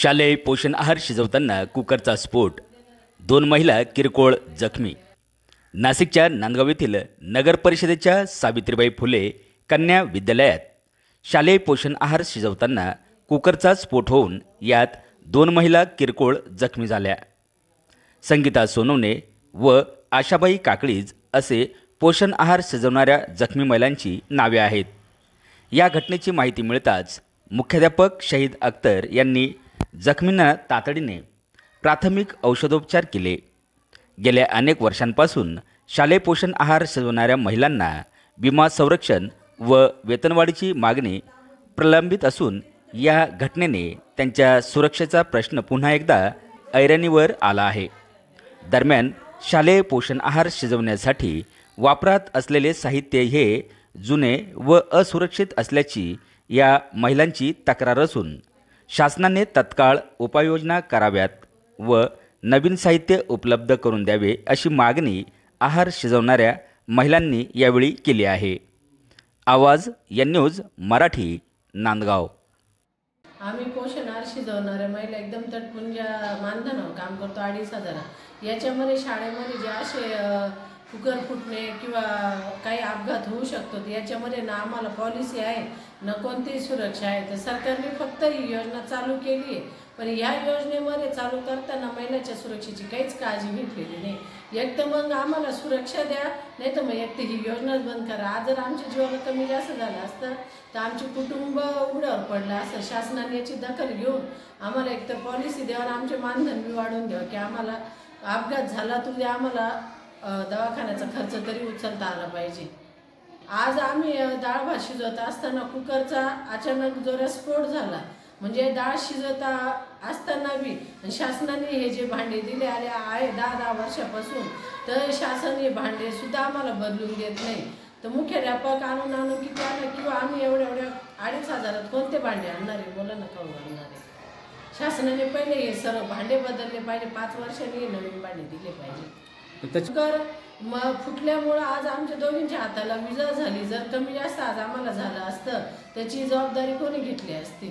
शालेय पोषण आहार शिजवताना कुकरचा स्फोट, 2 महिला किरकोळ जखमी। नाशिकच्या नांदगाव येथील नगर परिषदेच्या सावित्रीबाई फुले कन्या विद्यालयात शालेय पोषण आहार शिजवताना कुकरचा स्फोट होऊन यात 2 महिला किरकोळ जखमी झाल्या। संगीता सोनवणे व आशाबाई काकळीज असे पोषण आहार शिजवणाऱ्या जखमी महिलांची नावे आहेत। या घटनेची माहिती मिळताच मुख्याध्यापक शहीद अख्तर यांनी जखमींना तातडीने प्राथमिक औषधोपचार केले। गेल्या अनेक वर्षांपासून शालेय पोषण आहार शिजवणाऱ्या महिलांना विमा संरक्षण व वेतनवाढीची मागणी प्रलंबित असून या घटनेने त्यांच्या सुरक्षेचा प्रश्न पुन्हा एकदा ऐरणीवर आला आहे। दरम्यान शालेय पोषण आहार शिजवण्यासाठी वापरात असलेले साहित्य हे जुने व असुरक्षित असल्याची या महिलांची तक्रार असून शासनाने तत्काळ उपाययोजना कराव्यात व नवीन साहित्य उपलब्ध करून द्यावे अशी मागणी आहार शिजवणाऱ्या महिलांनी यावेळी केली आहे। आवाज एन न्यूज मराठी, नांदगाव। आम्ही पोषण आहार शिजवणाऱ्या महिला एकदम तटपुंजा मानधनावर काम करतो 2,500। याच्यामध्ये शाळेमध्ये जे असे कुकर फुटणे किंवा काही अपघात होऊ शकतो याच्यामध्ये ना आम्हाला पॉलिसी आहे ना कोणतीही सुरक्षा आहे। तर सरकारने फक्त ही योजना चालू केली आहे, पण ह्या योजनेमध्ये चालू करताना महिलांच्या सुरक्षेची काहीच काळजी घेतलेली नाही। एक तर मग आम्हाला सुरक्षा द्या, नाही तर मग एक तर ही योजनाच बंद करा। आज जर आमच्या जीवाला कमी जास्त झालं असतं तर आमचे कुटुंब उघड्यावर पडलं असं। शासनाने याची दखल घेऊन आम्हाला एक तर पॉलिसी द्यावं, आमचे मानधन बी वाढवून द्यावं की आम्हाला अपघात झाला तर आम्हाला दवाखान्याचा खर्च तरी उचलता आला पाहिजे। आज आम्ही डाळ भात शिजवत असताना कुकरचा अचानक जोरात स्फोट झाला, म्हणजे डाळ शिजवता असताना बी शासनाने हे जे भांडे दिले आले आहे 10 वर्षापासून, तर शासन हे भांडे सुद्धा आम्हाला बदलून देत नाही। तर मुख्याध्यापक आणून किती आलं किंवा आम्ही एवढ्या 2,500 कोणते भांडे आणणार आहे, बोला ना खाऊ आणणार आहे। शासनाने पहिले हे सर्व भांडे बदलले पाहिजे, 5 वर्षांनी नवीन भांडे दिले पाहिजे। कुकर मग फुटल्यामुळं आज आमच्या दोघींच्या हाताला विजा झाली। जर कमी जास्त आज आम्हाला झालं असतं त्याची जबाबदारी कोणी घेतली असती?